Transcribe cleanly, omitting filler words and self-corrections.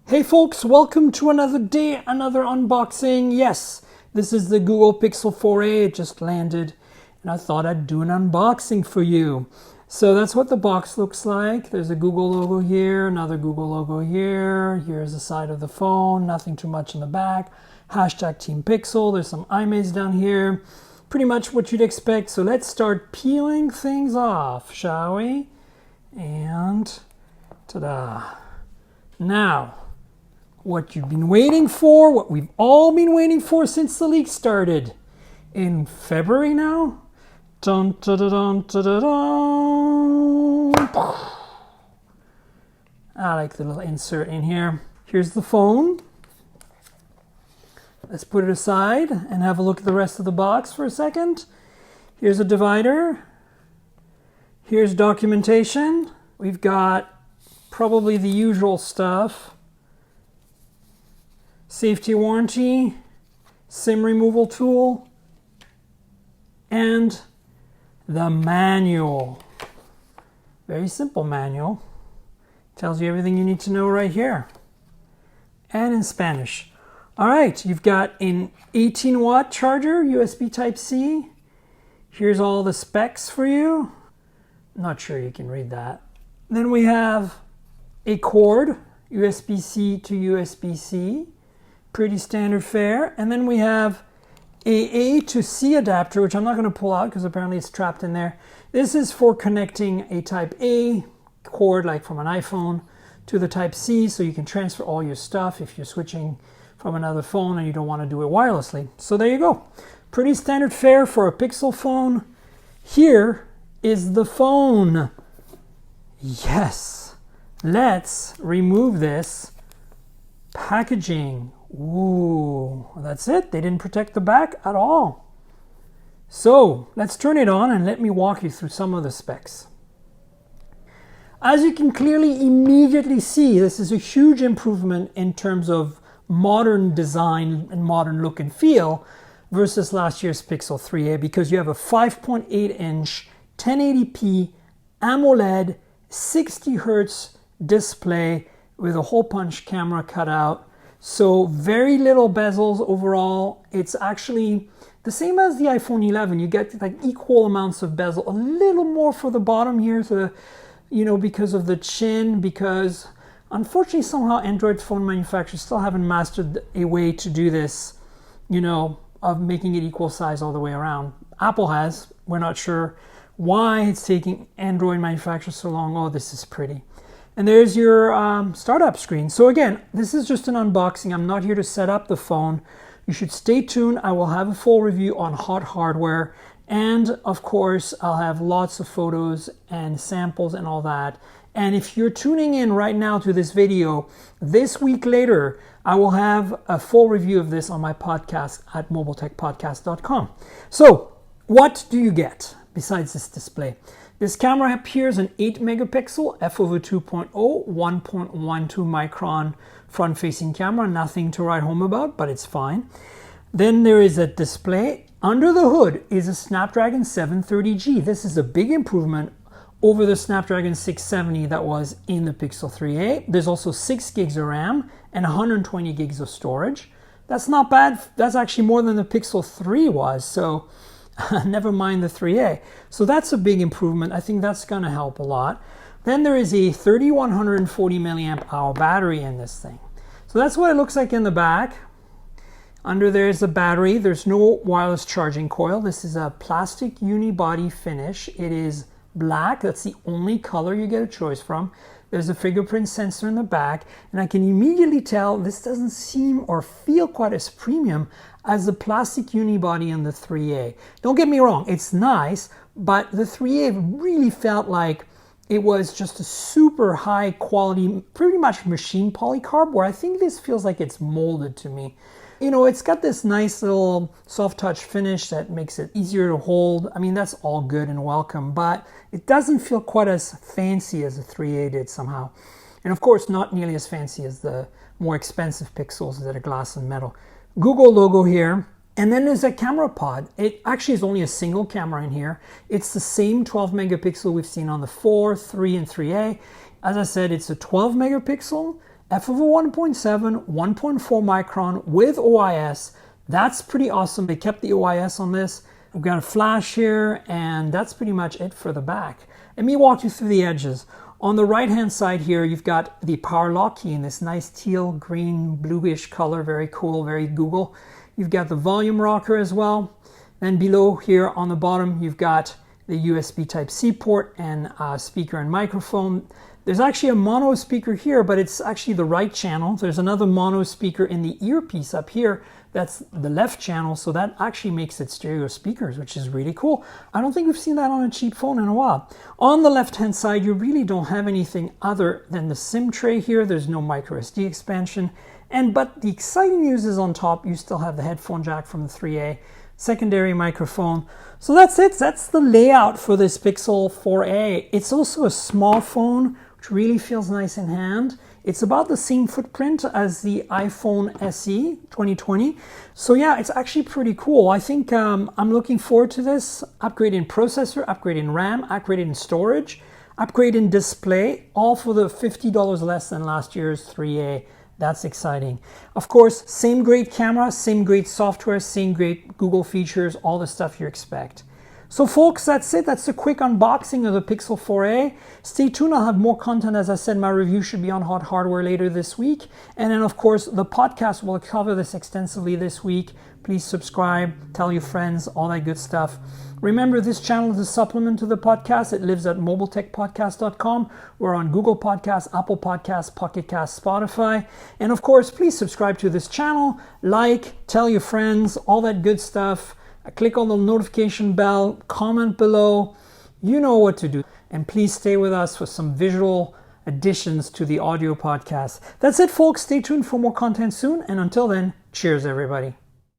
Hey folks, welcome to another day, another unboxing. Yes, this is the Google Pixel 4a. It just landed and I thought I'd do an unboxing for you. So that's what the box looks like. There's a Google logo here, another Google logo here. Here's the side of the phone, nothing too much in the back. Hashtag Team Pixel. There's some images down here. Pretty much what you'd expect. So let's start peeling things off, shall we? And ta-da. Now, what you've been waiting for, what we've all been waiting for since the leak started in February now. Dun, dun, dun, dun, dun, dun, dun. I like the little insert in here. Here's the phone. Let's put it aside and have a look at the rest of the box for a second. Here's a divider. Here's documentation. We've got probably the usual stuff. Safety warranty, SIM removal tool, and the manual. Very simple manual. Tells you everything you need to know right here. And in Spanish. All right, you've got an 18-watt charger, USB Type-C. Here's all the specs for you. Not sure you can read that. Then we have a cord, USB-C to USB-C. Pretty standard fare. And then we have a to C adapter, which I'm not going to pull out because apparently it's trapped in there. This is for connecting a Type A cord, like from an iPhone, to the Type C, so you can transfer all your stuff if you're switching from another phone and you don't want to do it wirelessly. So there you go. Pretty standard fare for a Pixel phone. Here is the phone. Yes. Let's remove this packaging. Ooh, that's it. They didn't protect the back at all. So let's turn it on and let me walk you through some of the specs. As you can clearly immediately see, this is a huge improvement in terms of modern design and modern look and feel versus last year's Pixel 3a, because you have a 5.8-inch 1080p AMOLED 60 Hertz display with a hole punch camera cut out. So very little bezels overall. It's actually the same as the iPhone 11. You get like equal amounts of bezel, a little more for the bottom here, so because of the chin, because unfortunately somehow Android phone manufacturers still haven't mastered a way to do this, of making it equal size all the way around. Apple has. We're not sure why it's taking Android manufacturers so long. Oh, this is pretty. And there's your startup screen. So again, this is just an unboxing. I'm not here to set up the phone. You should stay tuned. I will have a full review on hot hardware. And of course, I'll have lots of photos and samples and all that. And if you're tuning in right now to this video, this week later, I will have a full review of this on my podcast at mobiletechpodcast.com. So what do you get besides this display? This camera appears an 8 megapixel f/2.0 1.12 micron front-facing camera. Nothing to write home about, but it's fine. Then there is a display. Under the hood is a Snapdragon 730G. This is a big improvement over the Snapdragon 670 that was in the Pixel 3a. There's also 6 gigs of RAM and 120 gigs of storage. That's not bad. That's actually more than the Pixel 3 was. So never mind the 3a. So that's a big improvement. I think that's going to help a lot. Then there is a 3140 milliamp hour battery in this thing. So that's what it looks like in the back. Under there is the battery. There's no wireless charging coil. This is a plastic unibody finish. It is black. That's the only color you get a choice from. There's a fingerprint sensor in the back, and I can immediately tell this doesn't seem or feel quite as premium as the plastic unibody in the 3a. Don't get me wrong, it's nice, but the 3a really felt like it was just a super high quality, pretty much machine polycarb, where I think this feels like it's molded to me. It's got this nice little soft touch finish that makes it easier to hold. I mean, that's all good and welcome, but it doesn't feel quite as fancy as the 3a did somehow. And of course, not nearly as fancy as the more expensive Pixels that are glass and metal. Google logo here. And then there's a camera pod. It actually is only a single camera in here. It's the same 12 megapixel we've seen on the 4, 3, and 3a. As I said, it's a 12 megapixel f of a 1.7, 1.4 micron with OIS. That's pretty awesome. They kept the OIS on this. We've got a flash here, and that's pretty much it for the back. Let me walk you through the edges. On the right-hand side here, you've got the power lock key in this nice teal, green, bluish color. Very cool, very Google. You've got the volume rocker as well. Then below here on the bottom, you've got the USB Type-C port and speaker and microphone. There's actually a mono speaker here, but it's actually the right channel. There's another mono speaker in the earpiece up here. That's the left channel, so that actually makes it stereo speakers, which is really cool. I don't think we've seen that on a cheap phone in a while. On the left-hand side, you really don't have anything other than the SIM tray here. There's no micro SD expansion. But the exciting news is on top, you still have the headphone jack from the 3A, secondary microphone. So that's it. That's the layout for this Pixel 4a. It's also a small phone, which really feels nice in hand. It's about the same footprint as the iPhone SE 2020. So yeah, it's actually pretty cool. I think I'm looking forward to this. Upgrade in processor, upgrade in RAM, upgrade in storage, upgrade in display, all for the $50 less than last year's 3A. That's exciting. Of course, same great camera, same great software, same great Google features, all the stuff you expect. So folks, that's it. That's a quick unboxing of the Pixel 4a. Stay tuned. I'll have more content. As I said, my review should be on Hot Hardware later this week. And then, of course, the podcast will cover this extensively this week. Please subscribe, tell your friends, all that good stuff. Remember, this channel is a supplement to the podcast. It lives at mobiletechpodcast.com. We're on Google Podcasts, Apple Podcasts, Pocket Casts, Spotify. And of course, please subscribe to this channel, like, tell your friends, all that good stuff. Click on the notification bell, comment below. You know what to do. And please stay with us for some visual additions to the audio podcast. That's it, folks. Stay tuned for more content soon. And until then, cheers, everybody.